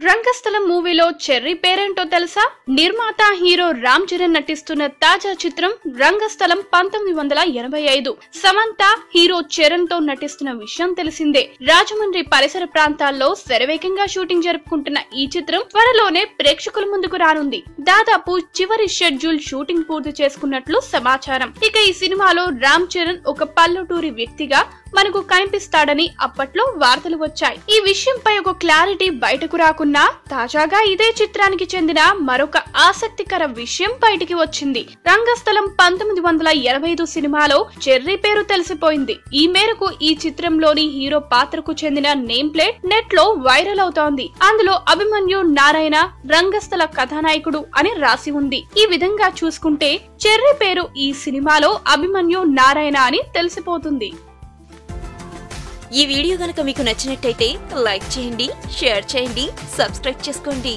రంగస్థలం మూవీలో చెర్రీ పేరేంటో తెలుసా? నిర్మాత హీరో రామ్ చరణ్ నటిస్తున్న తాజా చిత్రం రంగస్థలం 1985. సమంత హీరో చరణ్ తో నటిస్తున్న విషయం తెలిసిందే. రాజమండ్రి పరిసర ప్రాంతాల్లో శరవేగంగా షూటింగ్ జరుపుకుంటున్న ఈ చిత్రం త్వరలోనే ప్రేక్షకుల ముందుకు రానుంది. దాదాపు చివరి షెడ్యూల్ షూటింగ్ పూర్తి చేసుకున్నట్లు సమాచారం. ఇక ఈ సినిమాలో రామ్ చరణ్ ఒక పల్లెటూరి వ్యక్తిగా మనకు కనిపిస్తాడని అప్పట్లో వార్తలు వచ్చాయి. ఈ విషయంపై ఒక క్లారిటీ బయటకు రాకున్నా తాజాగా ఇదే చిత్రానికి చెందిన మరొక ఆసక్తికర విషయం బయటికి వచ్చింది. రంగస్థలం 1985 సినిమాలో చెర్రీ పేరు తెలిసిపోయింది. ఈ మేరకు ఈ చిత్రంలోని హీరో పాత్రకు చెందిన నేమ్ ప్లేట్ నెట్ లో వైరల్ అవుతోంది. అందులో అభిమన్యు నారాయణ రంగస్థల కథానాయకుడు అని రాసి ఉంది. ఈ విధంగా చూసుకుంటే చెర్రీ పేరు ఈ సినిమాలో అభిమన్యు నారాయణ అని తెలిసిపోతుంది. ఈ వీడియో గనుక మీకు నచ్చినట్టయితే లైక్ చేయండి, షేర్ చేయండి, సబ్స్క్రైబ్ చేసుకోండి.